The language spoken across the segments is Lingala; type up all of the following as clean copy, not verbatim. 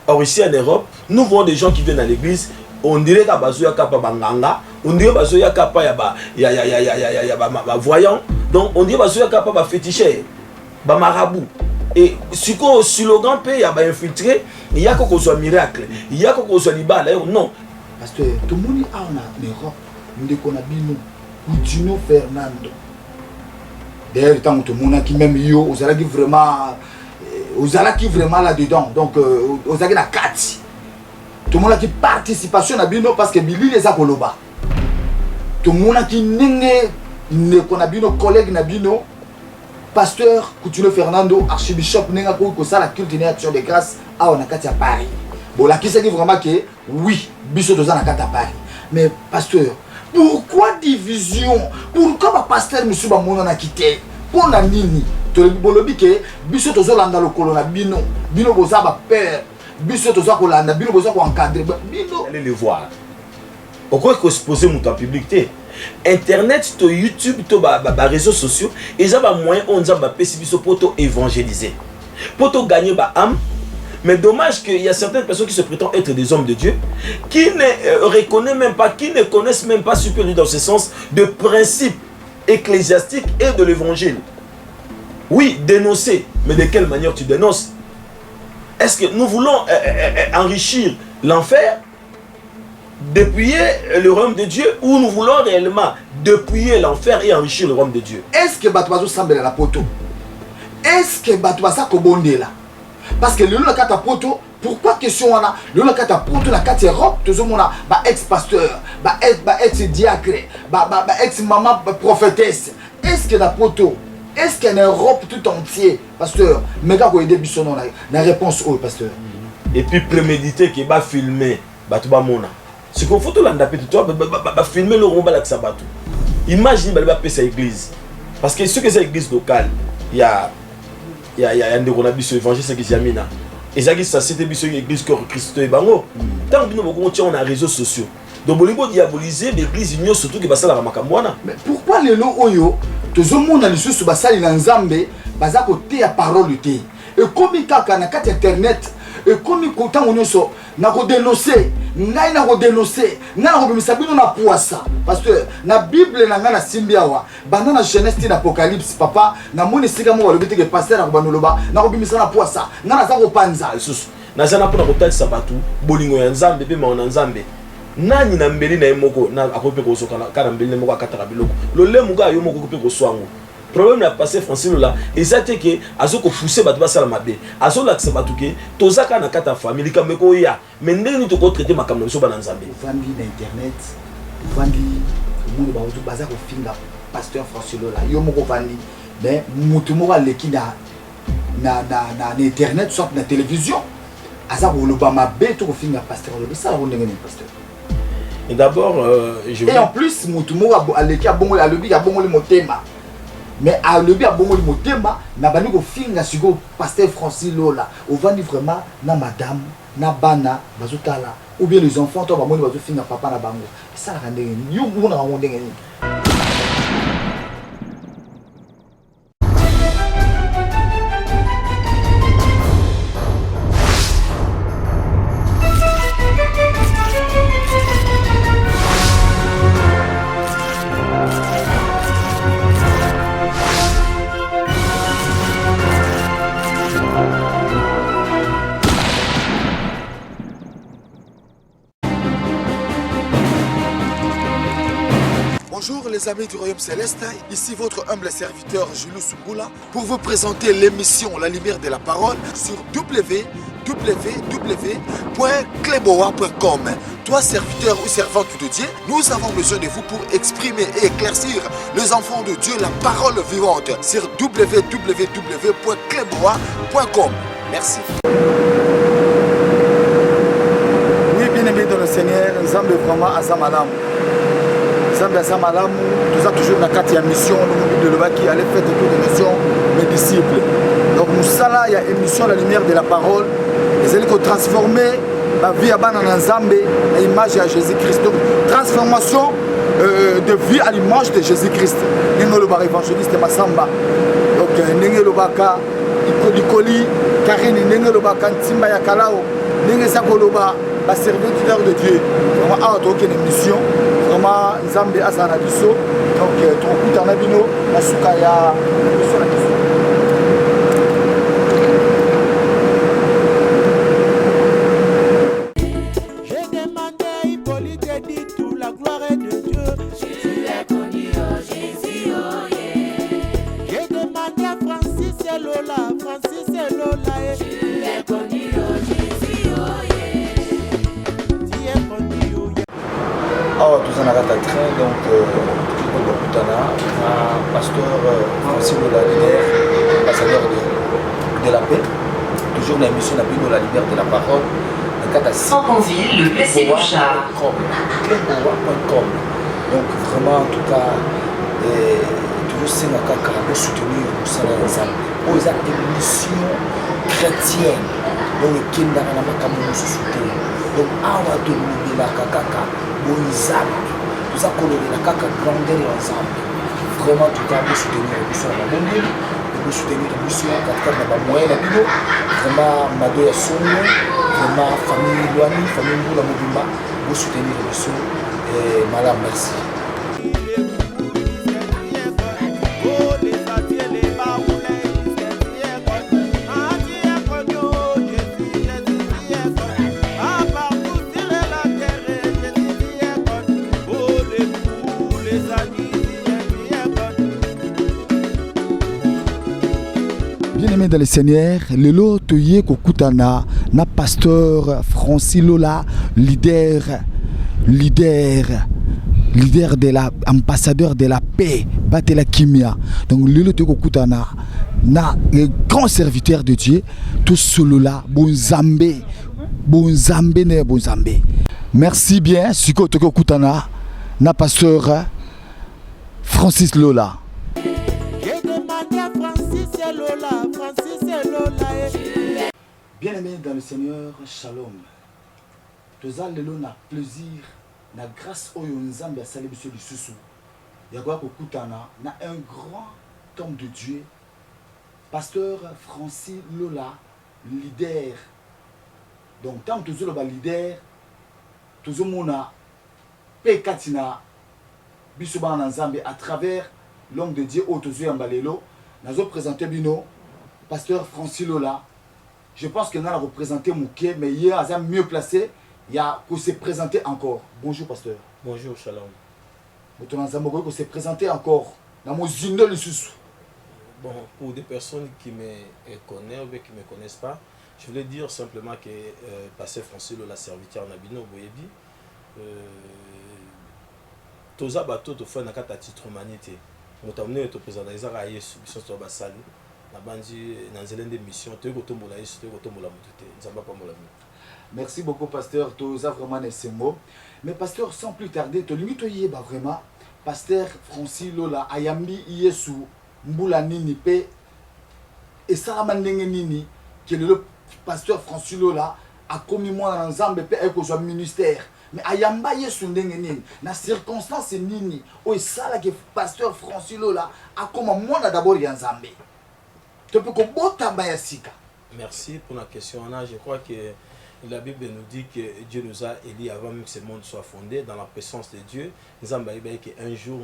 Or ici en Europe, nous voyons des gens qui viennent à l'église, on dirait qu'il y a Bazoya Kapa Banganga, on dirait Bazoya Kapa ya voyant, donc on dirait Bazoya Kapa ba féticheur, ba marabout. Et sur le slogan il y a infiltré, il y a qu'on soit miracle, il y a qu'on soit liba non. Parce que tout le monde a en Europe, nous connaissons Coutinho Fernando. D'ailleurs, tant que tout le monde qui même yo, vous allez vraiment là-dedans. Donc, vous avez la 4. Tout le monde qui participation à Bino parce que Billy les a koloba. Tout le monde qui ne connaît pas collègue Nabino, pasteur Coutinho Fernando, archibishop Nenga ko ça la culte action de grâce à Onakati à Paris. Bon, là qui c'est qui vraiment que oui, biso doza na kata Paris. Mais pasteur, pourquoi division? Pourquoi pasteur monsieur ba mona na quitté? Pour na nini? To bolobi ke biso tozo landa lokolo na bino. Bino boza ba père. Biso tozo ko landa bino boza ko encadrer bino. Allez les voir. Pourquoi il faut se poser mon publicité? Internet, to YouTube, to réseaux sociaux, et ça va moyen on dit ba pesibiso pour to évangéliser. Pour to gagner ba âme. Mais dommage qu'il y a certaines personnes qui se prétendent être des hommes de Dieu, qui ne reconnaissent même pas, qui ne connaissent même pas supérieur dans ce sens de principes ecclésiastiques et de l'évangile. Oui, dénoncer, mais de quelle manière tu dénonces? Est-ce que nous voulons enrichir l'enfer, dépouiller le royaume de Dieu, ou nous voulons réellement dépouiller l'enfer et enrichir le royaume de Dieu? Est-ce que Batouazou semble la poto? Est-ce que Batouazou Kobonde là? Parce que le kata poto, pourquoi question on a le kata poto la kata Europe, tout le monde a ex-pasteur, ex-diacre, ex-maman prophétesse. Est-ce que la poto, est-ce qu'en Europe tout entier, pasteur, mais quand vous aidez Bisson, la réponse au pasteur. Et puis préméditer qui va filmer, Batouba Mona. Ce qu'on faut tout l'andaper tout va filmer le romba avec sa batou. Imagine va payer sa église. Parce que ce que c'est l'église locale, il y a un de qu'on évangile c'est qui Yamina. Et ça qui ça c'était l'église que Christ et bango. Tant que nous on a réseaux sociaux. Donc bolibo diaboliser l'église union surtout qui va ça la makamwana. Mais pourquoi les lots oyo tout le monde a les choses sur basali na nzambe baza côté à parole té. Et comme kaka na carte internet et comme content on so na ko dénoncer, ngai na ko dénoncer, na ko bimisa bino na poisa. Parce que na Bible na ngana simbiawa, banda na Genèse et Apocalypse papa, na moni sika mo walobite ke pasteur na banoloba, na ko bimisa na poisa, ngana za ko panza. Lisusu. Na zana pona ko talisa batu, bolingo ya nzambe pe ma nzambe. Nani na mbeli na yemoko na akope ko soka kana mbeli moko akataka biloko. Lo lemu ga yo moko ko pe ko swango. Problème na passé Francine là, exacte que azoko pousser batu basala mabe. Azo la ksa batu ke tozaka na kata famille kameko ya. Mais ndeni to ko traiter makambo so bana nzambe. Vandi na internet, vandi monde ba ozo baza ko finga pasteur Francine là. Yo moko vandi, mais mutu moko aleki na internet soit na télévision. Aza ko loba mabe to ko finga pasteur lo. Ça la ndenge ni pasteur. Et d'abord et en plus mutu moko aleki abongo la lobi ya bongo le motema. Mais à lebi à bongo motema na bani ko finga siko pasteur Francis Lola au vandi vraiment na madame na bana bazotala ou bien les enfants to ba moni bazo finga papa na bango ça la ndenge yo mona ba ndenge ni. Bonjour les amis du Royaume Céleste, ici votre humble serviteur Jules Souboula pour vous présenter l'émission La Lumière de la Parole sur www.kleboa.com. Toi serviteur ou servante de Dieu, nous avons besoin de vous pour exprimer et éclaircir les enfants de Dieu la parole vivante sur www.kleboa.com. Merci. Oui, bien aimé dans le Seigneur, nous sommes vraiment à Zamalam. Nous avons toujours la quatrième mission, nous avons qui allait faire toute l'émission, mes disciples. Donc nous sommes là, il y a émission La Lumière de la Parole. Ils allaient transformer la vie à Bananzambe, l'image à Jésus-Christ. Donc transformation de vie à l'image de Jésus-Christ. Nous sommes évangéliste Massamba. Donc nous sommes Ikoli, Karine, nous sommes Timba Yakalao. ndenge ça koloba ba serviteur de Dieu vraiment a to une mission vraiment nzambe asana biso donc tokutana bino na suka ya mission na biso. Alors, tout ça n'a pas de train, donc pasteur Francis Lola, leader, ambassadeur de la paix, toujours l'émission de la leader de la parole, Sanconville, le PC du chat. Donc, vraiment, en tout cas, toujours c'est ma caca pour soutenir au sein de l'ensemble. Aux émissions chrétiennes, donc le Kenda n'a pas de soutenir. Donc, awa de la caca. Tout ça qu'on a la grandeur ensemble. Vraiment, tout cas, pour soutenir le mission à la Bonne, pour soutenir le mission à la moyenne, vraiment, Mado et Son, vraiment, famille Loani, famille Moula Mobimba, pour soutenir le mission. Et madame, merci. Bien-aimé dans le Seigneur, le lot toye kokutana na pasteur Francis Lola, leader de la ambassadeur de la paix, Batela Kimia. Donc le lot toye kokutana na le grand serviteur de Dieu, tout cela bonzambe. Merci bien, siko toye kokutana na pasteur Francis Lola. Bien-aimé dans le Seigneur, Shalom. Tous allez na plaisir, na grâce au Nzambe à saluer monsieur du Soussou. Yagwa kokutana na un grand homme de Dieu, pasteur Francis Lola, leader. Donc tant que toujours le leader, toujours mona pekatina bisoba na Nzambe à travers l'homme de Dieu au toujours ambalelo. Nous avons présenté Bino, pasteur Francis Lola. Je pense que nous avons représenté Mouké, mais il y a mieux placé. Il y a qu'on s'est présenté encore. Bonjour, pasteur. Bonjour, shalom. Nous avons s'est présenté encore. Dans mon zine le sous. Bon, pour des personnes qui me connaissent ou qui ne me connaissent pas, je voulais dire simplement que pasteur Francis Lola, serviteur Nabino, Boyebi, Toza Bato, tu fais un titre humanité. Nous avons présenté Yesu, nous avons basali. Merci beaucoup, pasteur. Toza vraiment ces mots. Mais pasteur, sans plus tarder, tu limite vraiment. Pasteur Francis Lola, Ayambi Yesu, Mbula Nini Pe, et Saramandenge Nini, qui est le pasteur Francis Lola, a commis moi dans l'ensemble et que soit ministère. Mais ayamba Yesu ndenge nini na circonstance nini o sala que pasteur Francis Lola a comme moi d'abord ya Nzambe. Tu peux kobota ba sika. Merci pour la question. Anna, je crois que la Bible nous dit que Dieu nous a élus avant même que ce monde soit fondé dans la présence de Dieu. Nous avons dit qu'un jour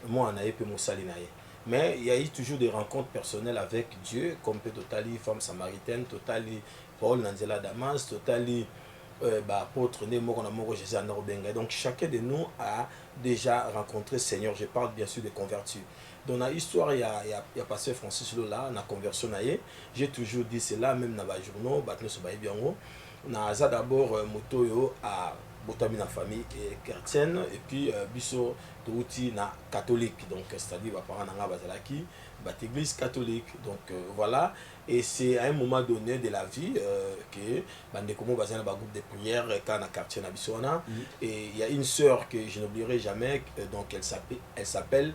moi on a eu mais il y a eu toujours des rencontres personnelles avec Dieu, comme Totali, femme samaritaine, Totali, Paul Nanzela Damas, Totali, apôtre Jésus. Donc chacun de nous a déjà rencontré le Seigneur. Je parle bien sûr des convertis. Dans l'histoire, il y a passé Francis Lola, dans la conversion. J'ai toujours dit cela, même dans les journaux, on a d'abord Motoyo à Botami la famille chrétienne et puis Bisso Touti na catholique, donc c'est-à-dire parents n'anga bazalaki église catholique, donc voilà. Et c'est à un moment donné de la vie que Bandekomo bazana ba groupe de prière quand na quartier na Bissona, et il y a une sœur que je n'oublierai jamais, donc elle s'appelle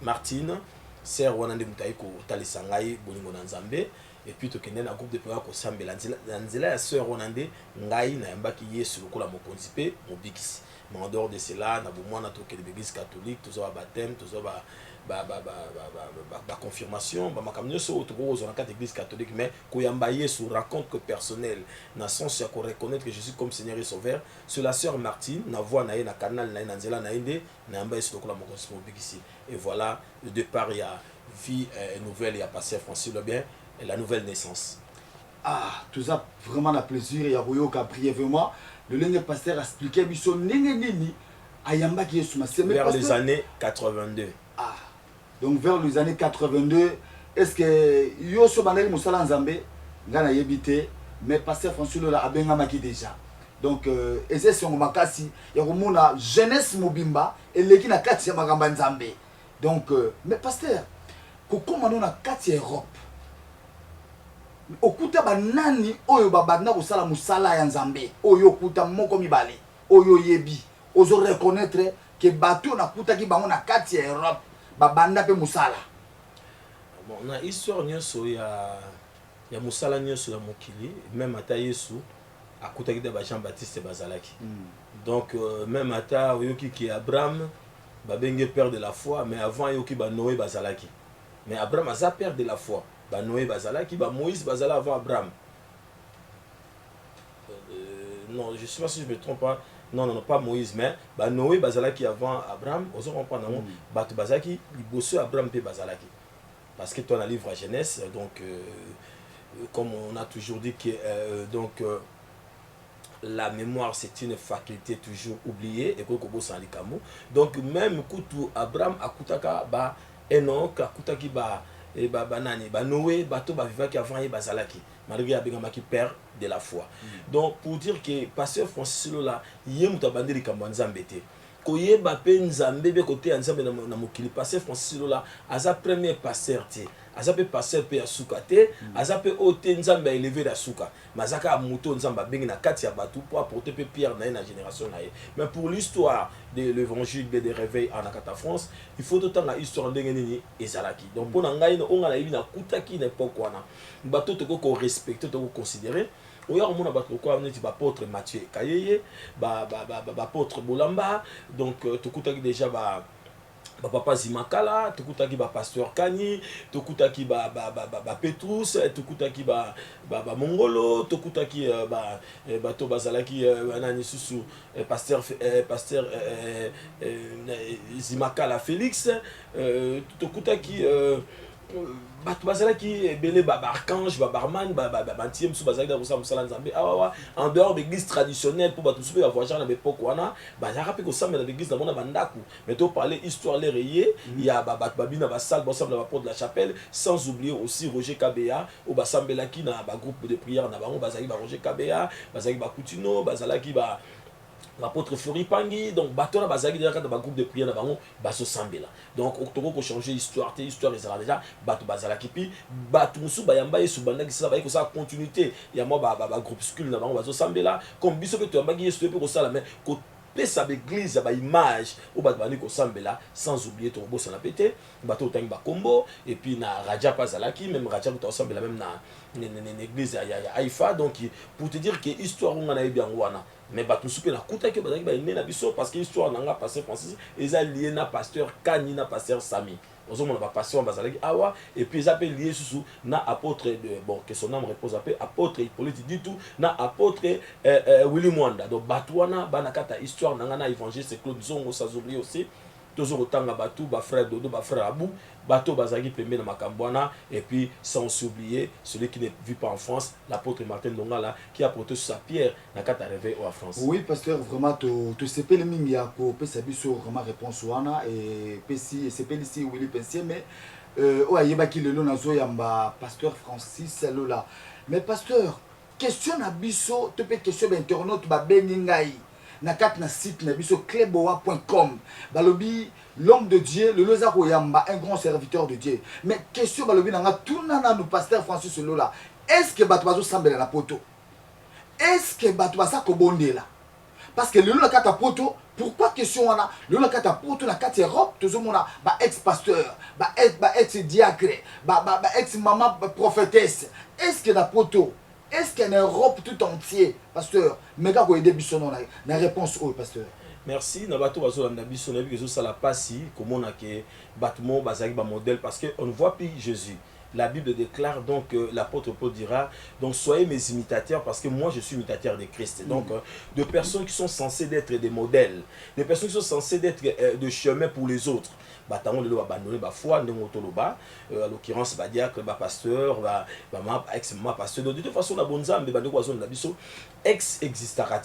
Martine, sœur Wanande Mutaiko Talisangai Bolingo Nzambe. Et puis tu connais un groupe de prières qui s'appelle Lanzela, la sœur Ronande, Ngai, Naïmba qui est sur le coup la Mokonzipe, Mobix. Mais en dehors de cela, nous avons l'église catholique, tous les baptêmes, tous confirmation makambo nyonso tokozwa na kati église catholique mais koyamba Yesu rencontre personnelle na sens ya reconnaître que Jésus comme Seigneur et Sauveur sur la sœur Martine na voix na ye na canal na ye na nzela na ye nde na yamba Yesu lokola mokonzi mobikisi. Et voilà le départ il y a vie nouvelle il y a passé Francis le bien et la nouvelle naissance. Ah, tout ça vraiment la plaisir et à Boyoka brièvement le ligne pasteur a expliqué biso nini nini ayamba qui Yesu vers les années 82. Ah, donc vers les années 82, est-ce que Yoso Bandeli Moussala Nzambe, Ngana Yebite, mais pasteur François Lola Abengamaki déjà. Donc, et c'est son makasi, il y a une jeunesse Mobimba, et l'équipe na kati ya Magamba Nzambe. Donc, mais pasteur, comment on a kati Europe? Okuta banani oyo babanda kusala musala ya Nzambe, oyo kuta moko mibale, oyo yebi, ozo reconnaître que bateau na kuta ki bango na kati ya Europe. Babanda pe musala. Bon, na histoire nyonso ya musala nyonso ya mokili, même ata Yesu akutaki de Jean-Baptiste bazalaki. Donc même ata oyoki ki Abraham babenge père de la foi, mais avant yoki ba Noé bazalaki. Mais Abraham aza père de la foi. Ba Noé bazalaki, ba Moïse bazala avant Abraham. Non, je sais pas si je me trompe pas. Non, pas Moïse, mais bah, Noé bazalaki avant Abraham, aux autres on prend Batu bazaki, il bosse Abraham pe bazalaki. Parce que toi dans le livre à Genèse, donc comme on a toujours dit que la mémoire c'est une faculté toujours oubliée et qu'on bosse en likamo. Donc même kutu Abraham akutaka ba Enoch akutaki ba et nani ba Noé bato ba vivaki avant et bazalaki. Malgré Abengamaki père de la foi. Donc pour dire que pasteur Francis Lola yemuta bandeli kambanzambete koyeba pe nzambe be côté nzambe na mokili pasteur Francis Lola aza premier pasteur te aza pe pasteur pe asuka te aza pe ote nzambe élevé da suka mazaka muto nzamba bengi na kati ya batu pour apporter pe pierre na génération na ye. Mais pour l'histoire de l'évangile des réveils en Akata France, il faut autant la histoire de nini ezalaki. Donc pour ngai no onga na yibi na kutaki na époque wana bato to ko respecter to ko considérer oya omona bato ko amneti ba apôtre Mathieu Kayeye ba apôtre Bolamba donc to kutaki déjà ba papa Zimakala, tukutaki ba pasteur Kani, tukutaki ba Petrus, tukutaki ba Mongolo, tukutaki ba to bazalaki nani susu pasteur Zimakala Félix, tukutaki bato bazalaki belé archange barman bantième sous bazalaki da musala nzambe awa en dehors de l'église traditionnelle pour bato sous ya voyager na époque wana bazalaka pe ko samba na l'église na mona bandaku mais to parler histoire les rayé il y a bato babina ba salle ba samba na porte de la chapelle sans oublier aussi Roger Kabea au basambelaki na ba groupe de prière na bango bazalaki ba Roger Kabea bazalaki ba Coutinho bazalaki ba l'apôtre Flori Pangui, donc Batona Bazaki déjà dans un groupe de prière dans Baso Sambela. Donc Octobre pour changer l'histoire, l'histoire déjà Bato Bazalaki pi Bato Musu Bayamba et Subanda qui ça va ça continuité. Il y a moi groupuscule dans Baso Sambela comme biso que tu as magné ce peu ça la mais pesa l'église ba image au batbani ko sambela sans oublier ton boss na pété bato tang ba combo et puis na Raja Pazalaki même Raja ko sambela même na l'église ya Haïfa. Donc pour te dire que histoire on a bien wana mais bato soupe na kuta ke bazaki ba ine na biso parce que histoire nanga pasteur Francis eza lié na pasteur Kani na pasteur Sami ozomona ba pasteur bazalaki awa et puis ça peut lié sous na apôtre bon que son nom repose après apôtre Hippolyte du tout na apôtre Willy Mwanda. Donc batouana bana kata histoire nanga na évangile c'est Claude Zongo sans oublier aussi toujours autant à Batou, ba frère Dodo, ba frère Abou, Bateau Bazagi Pembe na Makambwana, et puis sans oublier celui qui ne vit pas en France, l'apôtre Martin Dongala, qui a porté sa pierre na kata rêvé en France. Oui, pasteur, vraiment, tu sais pas le mingi à quoi, peut s'habiller sur vraiment réponse wana et pesi, c'est pas ici Willy Pensier, mais yeba qui le nom nazo yamba pasteur Francis Lola. Mais pasteur, question na biso, tu peux question d'internaute ba beningai. Na kat na site na biso cleboa.com balobi l'homme de Dieu le Lozako Yamba un grand serviteur de Dieu. Mais question balobi na tuna na nous pasteur Francis Lola, est-ce que bato bazo sambela na poto, est-ce que bato basa kobondela parce que le Lola kata poto pourquoi question wana le Lola kata poto na kati Europe tout mona ba ex pasteur ba ex diacre ba ex maman prophétesse, est-ce que na poto est-ce qu'en Europe tout entier, pasteur, méga ko aider bisono na réponse au pasteur. Merci. Nabato bazo landa biso na bi que ça la passe comment on a que bâtiment bazaki ba modèle parce que on ne voit plus Jésus. La Bible déclare donc l'apôtre Paul dira donc soyez mes imitateurs parce que moi je suis imitateur de Christ. Donc de personnes qui sont censées être des modèles, des personnes qui sont censées être de chemin pour les autres. Batango le abandonner ba foi ndenge toloba à l'occurrence ba diacre ba pasteur ba ex ma pasteur. Donc de toute façon la bonne zambe ba ndeko azon na biso ex existera.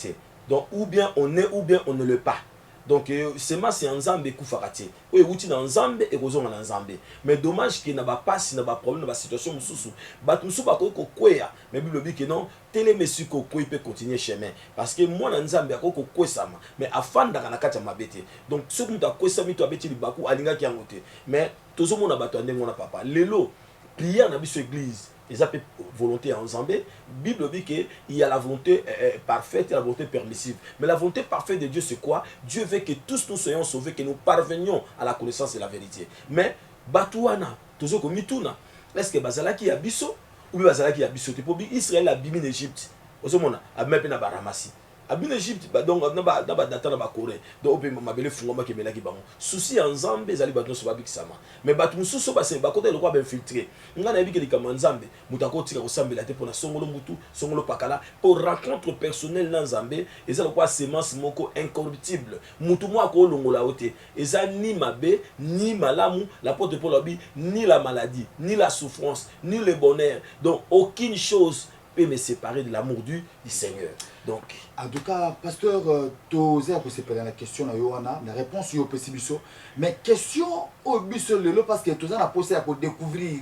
Donc ou bien on est ou bien on ne l'est pas. Donc c'est ma c'est un Nzambe koufarati. Oui, outil dans Nzambe et rozon dans Nzambe. Mais dommage qu'il n'a pas si n'a pas problème dans la situation mususu. Batusu ba ko kwea. Mais Bible dit que non, télé monsieur ko peut continuer chemin parce que moi dans Nzambe ko kwesama. Mais afin dans kati ya mabete. Donc ce que muta kwesama to abeti libaku alinga ki angote. Mais tozo mona bato ndenge na papa. Lelo prière na biso église. Ils appellent volonté en Zambie. Bible dit qu'il y a la volonté parfaite et la volonté permissive. Mais la volonté parfaite de Dieu, c'est quoi? Dieu veut que tous nous soyons sauvés, que nous parvenions à la connaissance de la vérité. Mais, Batouana, toujours comme Mituna, est-ce que Bazalaki y a biso ou bien Bazalaki y a biso? Israël a bimé en Égypte. Osomona, a même pas Baramasi. Abin Égypte, donc na ba data na ba Corée. Donc on mabele fungoma ke melaki bango. Souci en Zambie ezali bato so babiki sama. Mais bato mususu ba se ba côté le roi ba infiltré. Nga na biki likama Nzambe, mutako tika ko sambela te pona songolo mutu, songolo pakala pour rencontre personnelle na Nzambe, ezali quoi semence moko incorruptible. Mutu mo ko longola ote. Ezali ni mabe, ni malamu, l'apôtre Paul a dit ni la maladie, ni la souffrance, ni le bonheur. Donc aucune chose peut me séparer de l'amour du Seigneur. Donc, en tout cas, pasteur, tu as posé la question à Yohana, la réponse est au Pessibiso. Mais question au biso lelo parce que tu as posé à découvrir,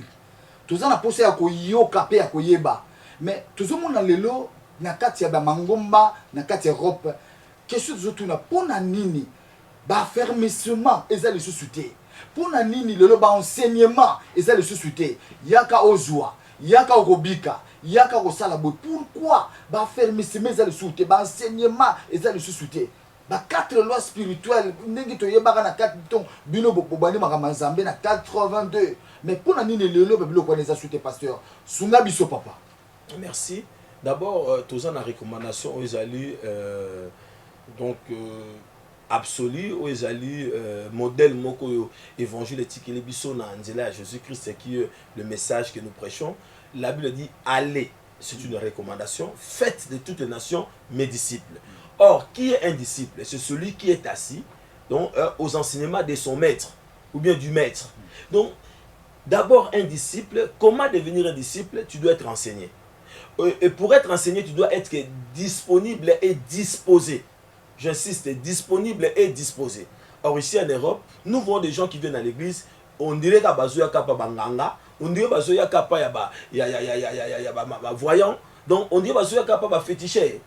tu as posé à yokape à yeba. Mais tout le monde a lelo, na katia ba mangomba, na katia Europe. Question de tout na pona nini, ba fermissement, ezali le suscité. Pona nini lelo ba enseignement, ezali le suscité. Yaka ozwa, yaka orobika. Yaka kosala boy pourquoi ba fermissement ezali souté ba enseignement ezali souté ba quatre lois spirituelles ndenge to yebaka na 4 ton bino bobani makama Nzambe na 82 mais pour na nini lelo ba biloko na souté pasteur sunga biso papa. Merci. D'abord tous en la recommandation ezali donc absolu ou ezali modèle moko évangile éthique les biso na nzela Jésus-Christ qui est le message que nous prêchons. La Bible dit allez, c'est une recommandation, faites de toutes les nations mes disciples. Or, qui est un disciple? C'est celui qui est assis donc, aux enseignements de son maître ou bien du maître. Donc, d'abord un disciple, comment devenir un disciple? Tu dois être enseigné. Et pour être enseigné, tu dois être disponible et disposé. J'insiste, disponible et disposé. Or, ici en Europe, nous voyons des gens qui viennent à l'église, on dirait qu'à Bazouya Kapa Banganga, on dirait Bazouya Kapa ya voyant, donc on dirait Bazouya Kapa ba fétiché,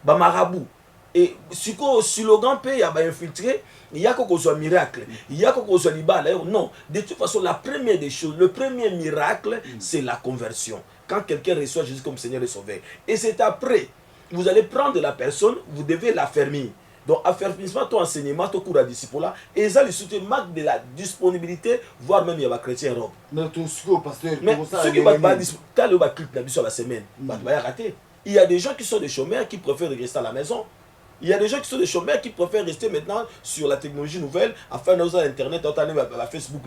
ba marabout. Et si le slogan peut y avoir infiltré, il y a quelque chose de miracle, il y a quelque chose de libéral. Non, de toute façon, la première des choses, le premier miracle, c'est la conversion. Quand quelqu'un reçoit Jésus comme Seigneur et Sauveur. Et c'est après, vous allez prendre la personne, vous devez l'affermir. Donc, affermissement, ton enseignement, ton cours à disciple, et ça, le soutien marque de la disponibilité, voire même il y a des chrétiens en Europe. Mais tout ce que pasteur, mais ceux qui vont quand le clic sur la semaine, il y a des gens qui sont des chômeurs qui préfèrent rester à la maison. Il y a des gens qui sont des chômeurs qui préfèrent rester maintenant sur la technologie nouvelle, afin d'utiliser Internet, la Facebook.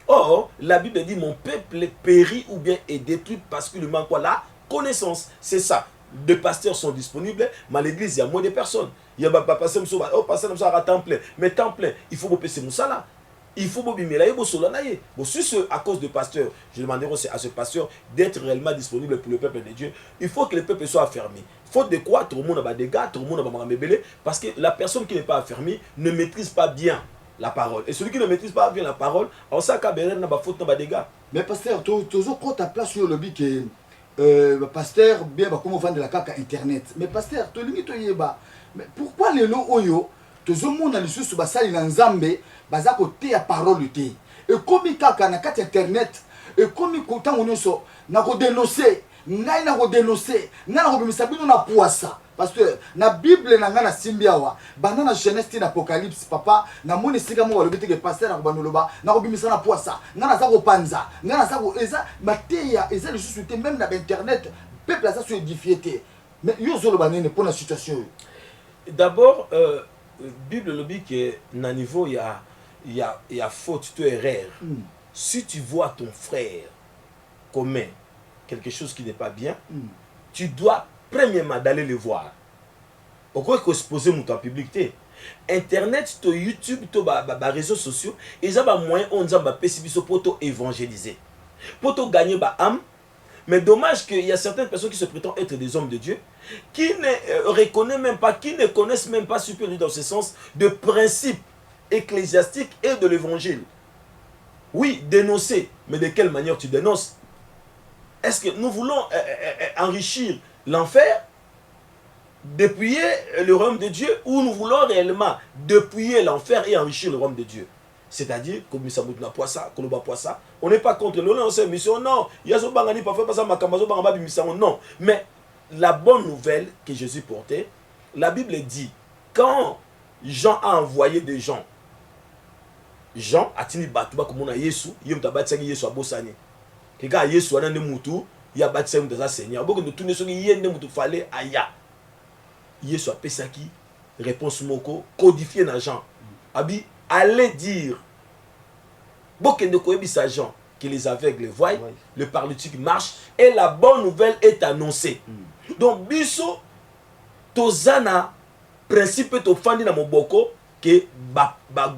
Or, la Bible dit mon peuple périt ou bien est détruit parce qu'il manque quoi? La connaissance. C'est ça. Des pasteurs sont disponibles, mais à l'église, il y a moins de personnes. Il y a pas pasteur à temps plein. Mais temps plein, il faut passer Moussala. Il faut si à cause de pasteur, je demanderai à ce pasteur d'être réellement disponible pour le peuple de Dieu. Il faut que le peuple soit affermi. Faute de quoi, tout le monde a des dégâts, tout le monde a des dégâts, parce que la personne qui n'est pas affermie ne maîtrise pas bien la parole. Et celui qui ne maîtrise pas bien la parole, on sait qu'il n'a pas faute de dégâts. Mais pasteur, tu as ta place sur le but que pasteur bien comment vendre la carte internet. Mais pasteur, tu limite mais pourquoi les lots oyo tout le monde a le sous basali na Nzambe baza côté à parole te. Et comme kaka na carte internet et comme quand on so na ko dénoncer, ngai na ko dénoncer, na ko bimisa bino na poisa. Parce que na Bible na ngana simbiawa bana na Genèse na Apocalypse papa na moni sika mo balobite ke pasteur na banoloba na ko bimisa na poisa ngana za ko panza ngana za ko eza mateya eza le société même na internet peuple ça se édifié. Mais yo zo lo banene pour la situation. D'abord Bible le dit que na niveau il y a faute, tu erreur. Si tu vois ton frère commet quelque chose qui n'est pas bien, tu dois premièrement d'aller le voir. Pourquoi que se poser mon temps public? Internet, to YouTube, to réseaux sociaux, ils ont un moyen on a pour évangéliser, pour gagner ba âme. Mais dommage qu'il y a certaines personnes qui se prétendent être des hommes de Dieu, qui ne reconnaissent même pas, qui ne connaissent même pas supérieur dans ce sens de principes ecclésiastiques et de l'évangile. Oui, dénoncer, mais de quelle manière tu dénonces? Est-ce que nous voulons enrichir l'enfer, dépouiller le royaume de Dieu, ou nous voulons réellement dépouiller l'enfer et enrichir le royaume de Dieu? C'est-à-dire, comme on n'est pas contre le mission, non. Non. Mais la bonne nouvelle que Jésus portait, la Bible dit, quand Jean a envoyé des gens, Jean a tenu Batouba comme on a Yesu, il y a bâti Yesu à Bossani. Quelqu'un a Yesu à Nemoutou, il y a bâti un Seigneur. Beaucoup de tout ne sont y Nemoutou fallait aya. Yesu a Pesaki, réponse moko, codifié dans Jean. Abi, allez dire, beaucoup de koyebisa Jean, que les aveugles voient, le paralytique marche, et la bonne nouvelle est annoncée. Donc, biso, tozana, principe to fandi na moboko, que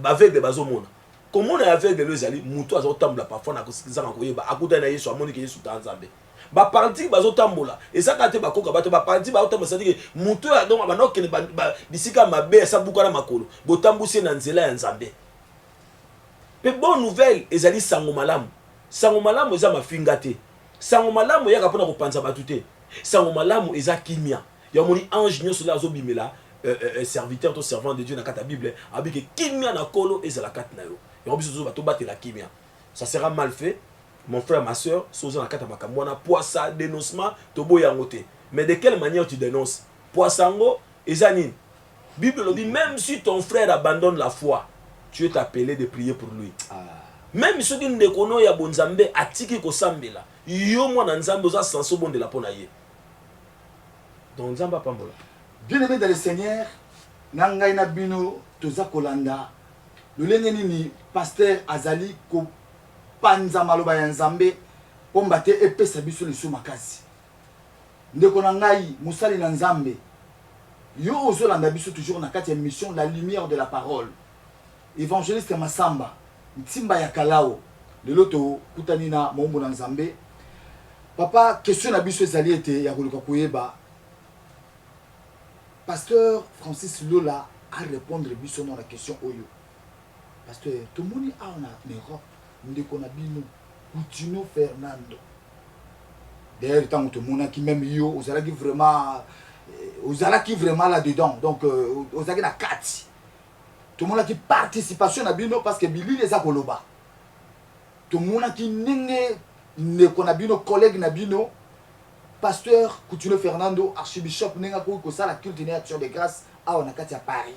aveugle bazomona. Comment on est aveugle les ali, muto azotambola parfois na kosizanga koyeba, akuta na Yesu amoni ke Yesu tanzambe. Ba paralytique bazotambola, et ça quand ba koka bato ba paralytique bazotambola, c'est-à-dire que muto donc ba nokene bisika mabe sa buka na makolo, botambusi na nzela ya nzambe. Mais bonne nouvelle, ezali sango malamu. Sango malamu eza mafinga te. Sango malamu yaka pona kopanza batute. Sango malamu eza kimia. Ya moni ange nyoso la azobimela serviteur to servant de Dieu na kata Bible, abike kimia na kolo ezala kata na yo. Ya biso zo bato batela kimia. Ça sera mal fait. Mon frère, ma soeur, soza na kata makamwana poisa dénoncement tobo yango te. Mais de quelle manière tu dénonces? Poisango ezanine. Bible le dit, même si ton frère abandonne la foi, tu es appelé de prier pour lui. Même si tu ne connais pas Nzambe, atiki ko sambela. Yo mo na Nzambe oza sanso bon de la ponaye. Donc Nzamba pambola. Bien-aimé dans le Seigneur, nangai na bino toza kolanda. Le lengeni ni pasteur Azali ko panza maloba ya Nzambe pombate epesa biso liso makasi. Ndeko na ngai musali na Nzambe. Yo ozolanda biso toujours na kati ya mission la lumière de la parole. Évangéliste Masamba, Ntimba ya Kalao, le loto kutanina mombo na Nzambe. Papa, question na biso ezali ete ya koluka koyeba. Pasteur Francis Lola a répondre biso na la question oyo. Pasteur, tout le monde a en Europe, ndeko na bino, Coutinho Fernando. D'ailleurs, tant que tout le monde qui même yo, ozalaki vraiment là-dedans. Donc, ozalaki na kati. Tout le monde qui participation à bino parce que Billy les a koloba. Tout le monde qui ne connaît bino collègue na bino pasteur Coutinho Fernando archibishop nenga ko ça la culte d'action de grâce à on a kati à Paris.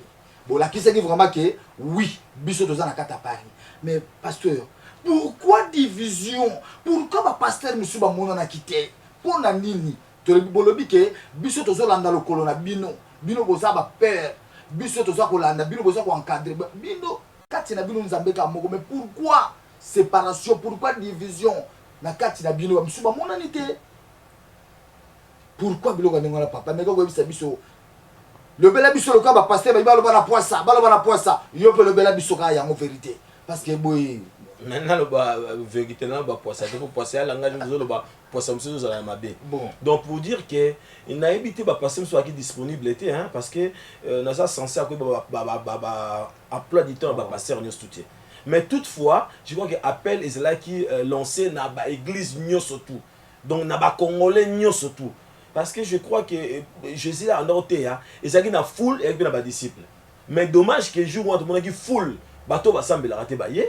Bon là qui c'est vraiment que oui, biso toza na kati à Paris. Mais pasteur, pourquoi division? Pourquoi ba pasteur monsieur ba mona na quitté? Pour na nini? To le bolobi ke biso tozo landa lo kolona bino. Bino boza ba père. Biso toza kolanda bino boza ko encadrer bino kati na bino Nzambe ka moko. Mais pourquoi séparation? Pourquoi division na kati na bino biso ba mona nité? Pourquoi bilo ka ndengona papa mais ko bisa biso le bela biso le ka ba pasteur ba lo bana poisa yo pe le bela biso ka yango vérité parce que boy maintenant le vérité na ba poisa pour poisa la ngaju zo le ba poisa mso zo la mabe. Bon donc pour dire que il n'a évité ba pasteur soit qui disponible était hein parce que na ça censé à emploi du temps ba pasteur nous soutien. Mais toutefois je crois que appel est là qui lancé na ba église nyo surtout donc na ba congolais nyo surtout. Parce que je crois que Jésus a en orté, et ça qui n'a foule et bien disciple. Mais dommage que le jour où on a qui foule, bateau va sembler rater baye,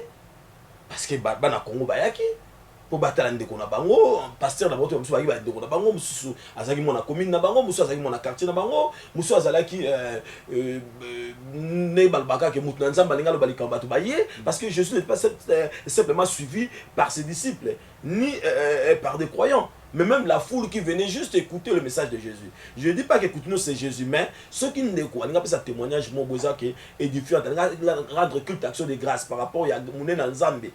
parce que bana Congo bayaki, pour battre l'un de qu'on a bango, pasteur d'abord on soit de qu'on a bango, musu azaki mon commune na bango, musu azaki mon quartier na bango, musu azalaki ne balbaka que mutu nzamba linga lo balika bato baye, parce que Jésus n'est pas simplement suivi par ses disciples ni par des croyants. mais même la foule qui venait juste écouter le message de Jésus. Je ne dis pas qu'écoute nous c'est Jésus, mais ceux qui ne croient pas, ça témoignage mon besoin qui est édifiant, rendre culte action de grâce par rapport à mon Nzambe,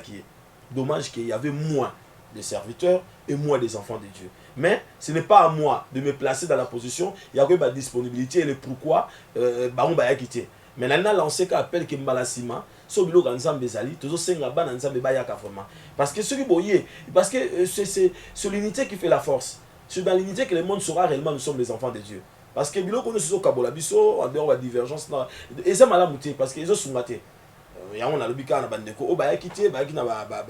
qui est. Dommage qu'il y avait moins de serviteurs et moins des enfants de Dieu. Mais ce n'est pas à moi de me placer dans la position, il y a que ma disponibilité et le pourquoi on va quitter. Mais là, on a lancé un appel qui est Malasima, sur le Nzambe Zali, toujours c'est un Nzambe Bayaka vraiment. Parce que ce qui est parce que c'est l'unité qui fait la force. C'est dans l'unité que le monde saura réellement nous sommes les enfants de Dieu. Parce que bilo nous sommes Kabola biso en dehors de la divergence là, et ça m'a muté parce que ils ont soumaté. Et on a le bika na bandeko o ba yakité ba kina ba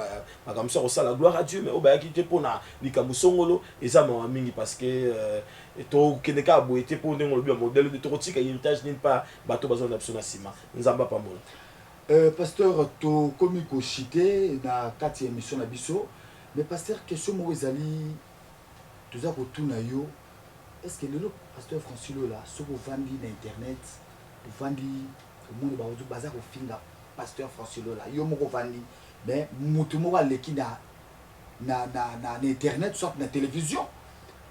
comme ça la gloire à Dieu mais o ba yakité pour na likamusongolo et ça m'a mingi parce que to keneka boité pour ndengolo bien modèle de totika héritage n'est pas bateau besoin d'absona sima nzamba pambola. Pasteur to komiko chité na kati émission na biso mais pasteur question mo ezali toza ko tuna yo est-ce que le pasteur Francis Lola so ko vandi na internet vandi monde ba ozu baza ko finga pasteur Francis Lola yo moko vandi mais mutu moko aleki na internet soit na télévision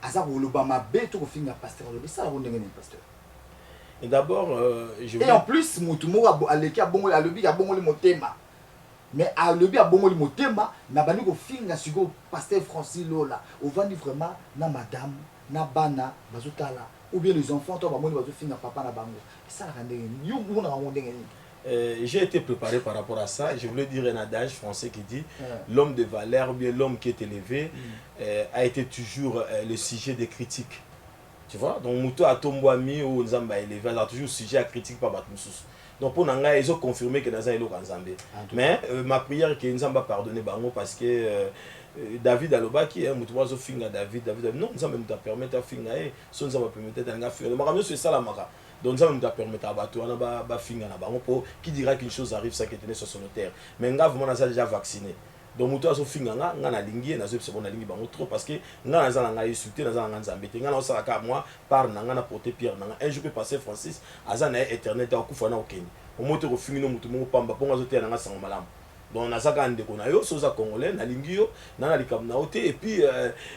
aza ko loba mabe to ko finga pasteur Lola ça on ndenge ni pasteur. Et d'abord, et en plus, Moutoumou aleki abongo alobi abongo le motema. Mais alobi abongo le motema, na bani ko finga siko pasteur Francis Lola. Au vandi vraiment na madame, na bana, bazotala ou bien les enfants to ba moni bazo finga papa na bango. Ça la rende yo mona rende ngeni. J'ai été préparé par rapport à ça. Je voulais dire un adage français qui dit l'homme de valeur ou bien l'homme qui est élevé a été toujours le sujet des critiques. Tu vois, donc Mouto a tombé ou Nzamba élevé, il a toujours sujet à critique par Batmoussous. Donc pour Nanga, ils ont confirmé que Nzamba est le Nzambé. Mais ma prière est que Nzamba pardonne Bango parce que David Aloba qui est Mouto Wazo Finga David non Nzamba nous permet de finga et son Nzamba permet de faire le maramio c'est ça la mara. Donc Nzamba nous permet de bateau na ba finga na bango pour qui dira qu'une chose arrive ça qui est sur son terre. Mais Nga vraiment Nzamba déjà vacciné. Donc muto aso finga nga na lingi na zo psebo na lingi bango trop parce que nga na zala nga insulté na zala nga nzambete nga na osala ka moi par na nga na porter pierre na nga un jour peut passer Francis azana internet akufa na okeni o moto ko fingi no mutu mo pamba ponga zo te na nga sango malamu. Donc na saka ndeko na yo soza congolais na lingi yo na likam na ote et puis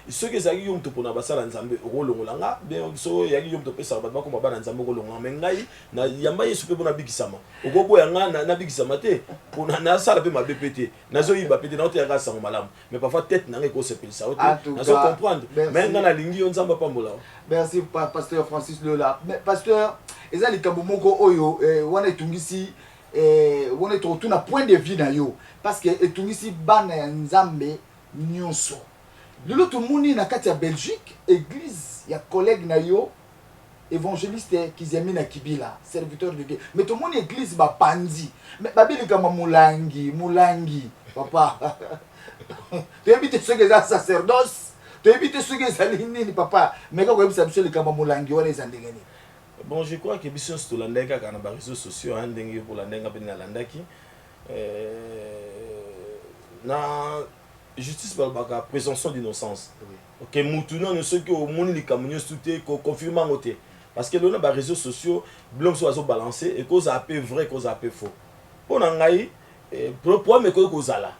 ceux qui zaki yo mutu pona basala nzambe rolongola nga bien so yaki yo mutu pesa ba ko bana nzambe rolongola mais ngai na yamba yesu pe bona bikisama okoko ya nga na bikisama te pona na sala pe ma BPT na zo yiba pete na ote ya sango malamu mais parfois tête na ko se pelisa ote na zo comprendre mais nga na lingi yo nzamba pambola. Merci pasteur Francis Lola. Mais pasteur ezali kambo moko oyo wana etungisi on est autour d'un point de vue d'ailleurs parce que etungisi bana ya nzambe nyonso lelo to moni na kati ya Belgique église ya collègue na yo évangéliste Kizemi na Kibila serviteur de Dieu mais to moni église ba pandi mais babeli kama mulangi papa tu habites ceux qui sont sacerdoce tu habites ceux qui sont nini papa mais quand vous savez le kama mulangi wana ezandengeni. Bon, je crois que Bisson Stolandeka quand on a réseaux sociaux un dingue pour la denga ben landaki na justice par la présomption d'innocence. OK, mutuna ne ceux qui au monde les camions souté confirmant côté parce que là les réseaux sociaux blom soit balancé et cause AP vrai cause AP faux. Pour ngai pour me cause là.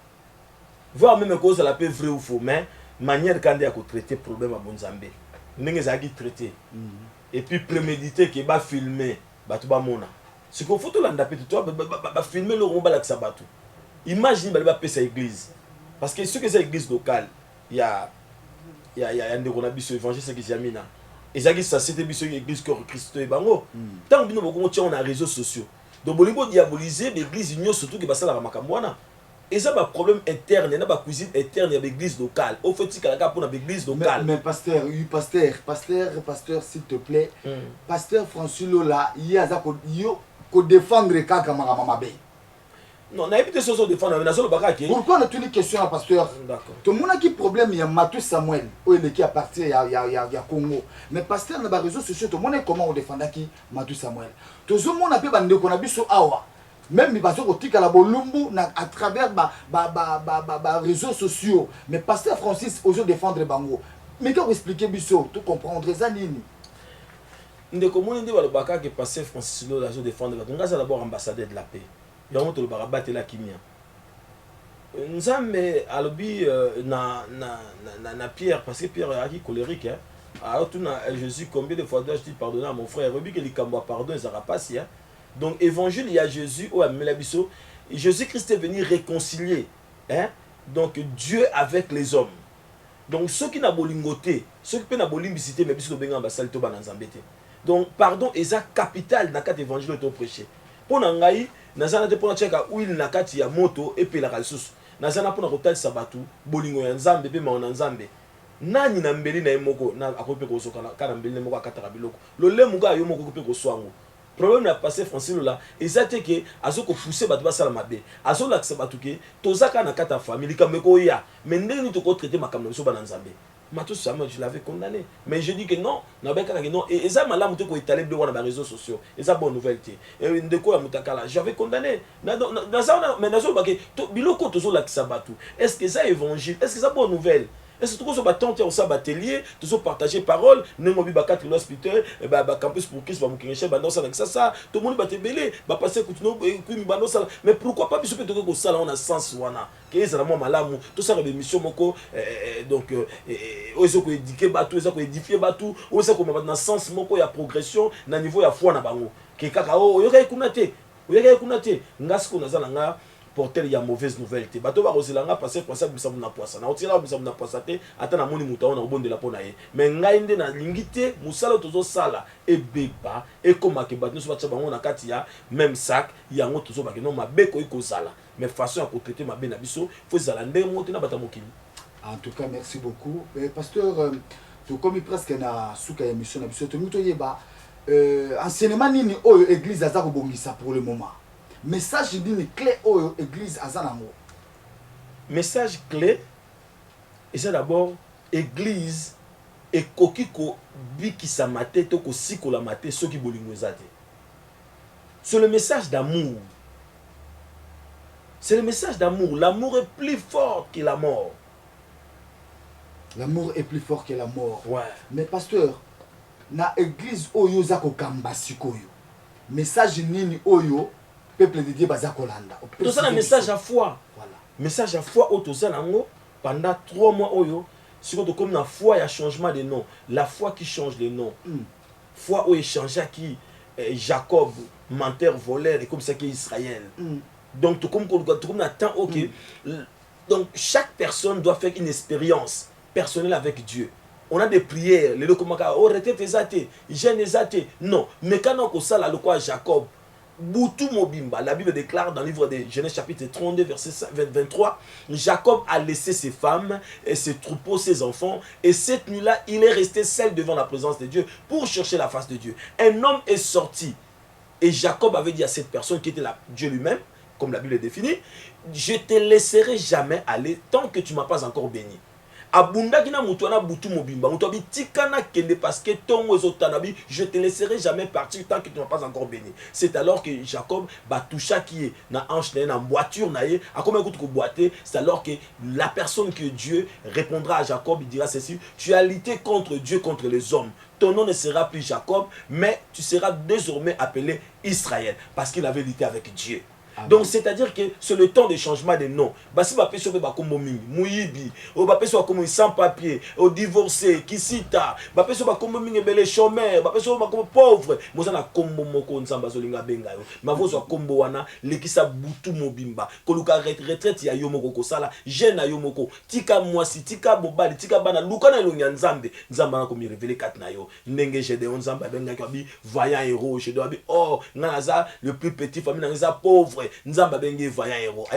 Voir même cause la peu vrai ou faux mais manière quand il y a traiter problème à Bonzambe. Ndenge zaki traiter. Et puis préméditer qui va filmer batu ba mona ce qu'on faut tout landa petit toi ba filmer le romba la sabatu imagine ba pesa église parce que ce que c'est église locale il y a ndeko na biso évangile qui jamina ezaki ça c'était biso église que Christ et bango tant bino boko tia on a réseaux sociaux donc bolingo diaboliser l'église union surtout que basala makambo wana. Et ça, un problème interne, il y a une cuisine interne, il y a l'église locale. Au fait, il y a une église locale. Mais pasteur, oui, pasteur, s'il te plaît, pasteur Francis Lola, il y a ça qu'on défendre les cas comme Mabe. Non, on a évité ce défendre, mais on a pourquoi on a une question à pasteur? D'accord. Tout le monde a qui problème, il y a Mathieu Samuel, qui appartient à Congo. Mais pasteur, dans les réseaux sociaux, tout le monde est comment on défend qui Mathieu Samuel. Tout le monde a pu bander qu'on a vu sur Awa. Même il va se retrouver à la Bolumbu à travers les réseaux sociaux. Mais pasteur Francis, aujourd'hui défendre Bango. Mais quand vous expliquez Bissot, tout comprendre, ça nini. Ndeko moni ndi balobaka que pasteur Francis Lola zo défendre Bango. Nga za d'abord ambassadeur de la paix. Yango to le barabat la kimia. Nzambe alobi na Pierre, parce que Pierre est colérique, hein. Alors tout Jésus, combien de fois dois-je pardonner à mon frère? Rebi que les cambois pardon, ils n'auront pas si, hein. Donc évangile, il y a Jésus, oh Melabiso, Jésus-Christ est venu réconcilier, hein, donc Dieu avec les hommes. Donc ceux qui n'ont pas bolingoté, ceux qui n'ont pas bolimbicité, mais bisous benga basal to bananzambete. Donc pardon est capital dans quatre évangiles to prêcher. Pour nangai, nazana te pona cheka huile na kati ya moto et puis la kalsus. Nazana pona kotal sabatu, bolingo ya nzambe pe ma nzambe. Nani na mbeli na emoko na akope ko soka kana mbeli na moko akataka biloko. Lo lemuga yo moko ko pe ko swango. Problème na passé Francine là, ezate que azoko pousser bato ba sala mabe. Azo lakse bato ke tozaka na kata famille kameko ya. Mais ndenge ni to ko traiter makambo so ba na nzambe. Matou Samuel, je l'avais condamné. Mais je dis que non, non. Et ça, malade, tu peux étaler dans les réseaux sociaux. Et ça, bonne nouvelle. Et de quoi, j'avais condamné. Mais biloko toujours là qui s'abattu. Est-ce que ça évangile? Est-ce que ça bonne nouvelle? Est-ce que tu as tenté au atelier, tu as partagé parole, némobi ba 4 l'hospital, ba campus pour Christ, ba moukinche, ba non ça avec ça, tout le monde va te belé, ba passer coutuno, puis ba non ça. Mais pourquoi pas biso peut te ko ça là on a sens wana. Que ça vraiment malamu, tout ça des missions moko donc ozo ko éduquer ba tout, ozo ko édifier ba tout, ozo ko maintenant sens moko ya progression na niveau ya foi na bango. Que kaka o yo kay kunate, ngas ko nazala nga porter ya mauvaise nouvelle te bato ba roselanga passer pour ça bisa muna poisa na otira bisa muna poisa te ata na moni muta ona obondela pona ye mais ngai nde na lingite musala tozo sala e beba e koma ke bato so bacha bango na kati ya même sac yango tozo ba ke non mabeko iko sala mais façon ya ko traiter mabe na biso faut zala ndenge moto na bata mokili. En tout cas merci beaucoup pasteur to komi presque na suka émission na biso to muto yeba enseignement nini oyo église aza ko bongisa pour le moment. Message d'une clé aux églises à Zanango. Message clé, et c'est d'abord église et kokiko biki sa maté to ko siko la maté ceux qui bolingozate. C'est le message d'amour. C'est le message d'amour. L'amour est plus fort que la mort. L'amour est plus fort que la mort. Ouais. Mais pasteur, na église oyo zako kambasikoyo. Message nini oyo peuple de Dieu bazakolanda. Tout ça un message à foi. Voilà. Message à foi au tozalango pendant 3 mois oyo. Si on comme la foi il y a changement de nom. La foi qui change de nom. Foi où échange qui Jacob menteur voleur et comme ça qui Israël. Donc tout comme attend OK. Donc chaque personne doit faire une expérience personnelle avec Dieu. On a des prières, les lokomaka, oh retraite ezate, jeûne ezate. Non, mais quand on ça là le quoi Jacob Boutou Mobimba, la Bible déclare dans le livre de Genèse chapitre 32 verset 23, Jacob a laissé ses femmes et ses troupeaux, ses enfants, et cette nuit-là, il est resté seul devant la présence de Dieu pour chercher la face de Dieu. Un homme est sorti et Jacob avait dit à cette personne qui était là, Dieu lui-même, comme la Bible définit, je te laisserai jamais aller tant que tu ne m'as pas encore béni. Abunda kina mutuana butu mobimba mutuabi tikana kende parce que ton ezotanabi je te laisserai jamais partir tant que tu n'as pas encore béni. C'est alors que Jacob batoucha qui est na hanche na voiture na ye a combien coûte ko boiter, c'est alors que la personne que Dieu répondra à Jacob, il dira ceci, tu as lutté contre Dieu, contre les hommes. Ton nom ne sera plus Jacob, mais tu seras désormais appelé Israël parce qu'il avait lutté avec Dieu. Donc c'est-à-dire que c'est le temps de changement de nom. Basi ba peso ba comme Mouyibi, o ba peso comme sans papier, o divorcé, kisita, ba peso ba comme mingi belé chômeur, ba peso ba comme pauvre. Moza na kombo moko nzamba zolinga benga yo. Ma vozo kombo wana lekisa butu mobimba. Koluka retraite ya yo moko ko sala, jeune na yo moko. Tika mwasi, tika bobali, tika bana luka na longa nzambe. Nzamba na ko mi révéler kat na yo. Ndenge je de nzamba benga ko bi voyant héros, je dois bi oh, nganaza le plus petit famille nganaza pauvre. Nzamba bengi voyant héros.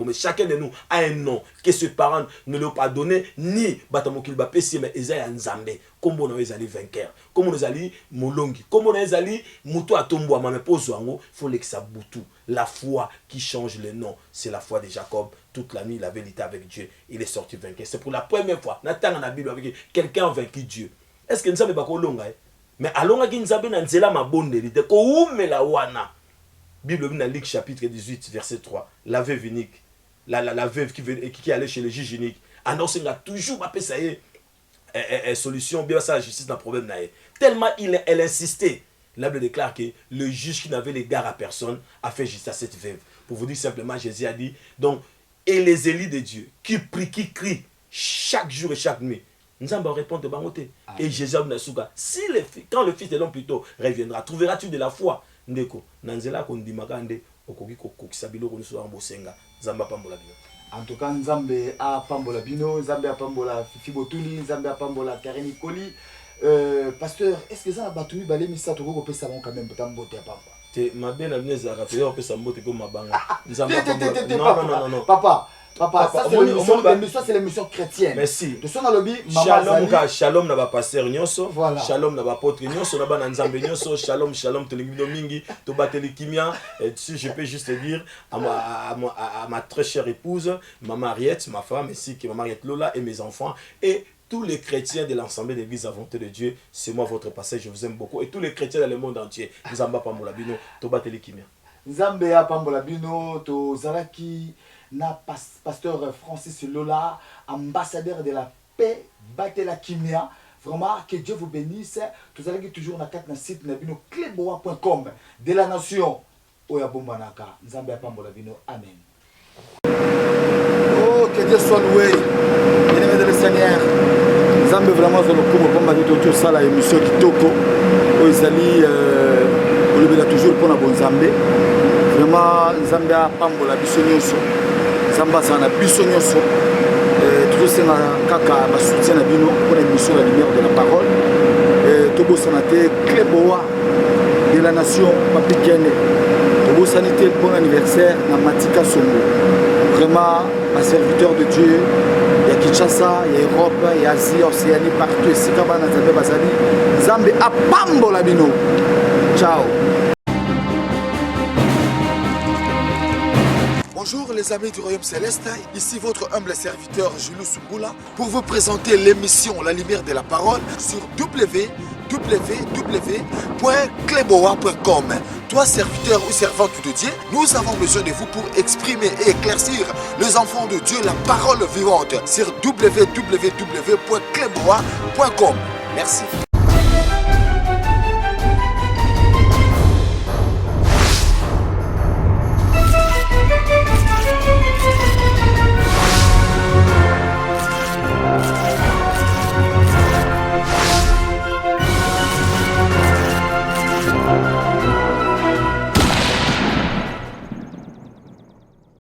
Mais chacun de nous a un nom que ses parents ne lui ont pas donné, ni batamokil ba pesi mais ezaya nzambe. Comme on a allé vainqueur, comme on a allé molongi, comme on a allé muto atombo ma pozo ango, faut l'exa butu. La foi qui change le nom, c'est la foi de Jacob. Toute la nuit, il avait lutté avec Dieu. Il est sorti vainqueur. C'est pour la première fois. Nathan dans la Bible avec quelqu'un a vaincu Dieu. Est-ce que nzambe ba ko longa? Mais alonga ki nzambe na nzela mabonde lite ko umela wana. Bible dans Luc chapitre 18 verset 3, la veuve unique, la veuve qui allait chez le juge unique, annonce qu'il a toujours appelé ça y est solution bien ça la justice dans le problème là. Tellement elle insistait. La Bible déclare que le juge qui n'avait l'égard à personne a fait justice à cette veuve. pour vous dire simplement, Jésus a dit, donc, et les élus de Dieu, qui prient, qui crient, chaque jour et chaque nuit, nous allons répondre de Bangoté. Et Jésus a dit, si quand le Fils de l'homme plutôt reviendra, trouveras-tu de la foi? Ndeko, Nanzela Kondimakande, Okoki Kokisabilo, Konuso Ambosenga, Zamba Pambola Bino. En tout cas, Nzambe a Pambola Bino, Nzambe a Pambola Fifi Botuli, Nzambe a Pambola Kareni Koli. Pasteur, est-ce que ça a battu Balé Missa Togo Kopé Savon quand même pour t'emboter à Pampa? Ma belle amie Zarafe, on peut s'emboter comme ma banque. Non. Papa, ça c'est l'émission chrétienne. Merci. De son lobby, Shalom n'a pas pasteur Nyoso. Voilà. Shalom n'a pas apôtre Nyoso. N'a pas Nzambe Nyoso. Shalom, Telegino Mingi. Tobateli Kimia. Et si je peux juste dire à ma très chère épouse, maman Ariette, ma femme, ainsi que maman Ariette Lola et mes enfants. Et tous les chrétiens de l'ensemble de l'église à volonté de Dieu, c'est moi votre passage, je vous aime beaucoup. Et tous les chrétiens dans le monde entier, Nzamba Pambola Bino, Tobateli Kimia. Nzambe a Pambola Bino, to Zaraki. Na pasteur Francis Lola, ambassadeur de la paix, Batela Kimia. Vraiment, que Dieu vous bénisse. Vous allez toujours na site kleboa.com de la nation. Oya Bombanaka. Nzambe Pambola Bino. Amen. Oh, que Dieu soit loué. Bien-aimé de le Seigneur. Nzambe vraiment dans le coup, bomba de tout ça, la émission Kitoko. Oizali, on toujours pour la bonne Nzambe. Vraiment, Nzambe Pambola Bissonyoso. Zamba sana biso nyonso toujours c'est kaka ba soutien na bino pour l'émission La Lumière de la Parole tobo sanate Kleboa de la nation Papi Kene tobo sanité bon anniversaire na Matika Songo vraiment un serviteur de Dieu il y a Kinshasa il y a Europe il y a Asie Océanie partout ici kabana Nzambe bazali Nzambe apambola bino ciao. Bonjour les amis du Royaume Céleste, ici votre humble serviteur Jules Sungula pour vous présenter l'émission La Lumière de la Parole sur www.kleboa.com. Toi serviteur ou servante de Dieu, nous avons besoin de vous pour exprimer et éclaircir les enfants de Dieu la parole vivante sur www.kleboa.com. Merci.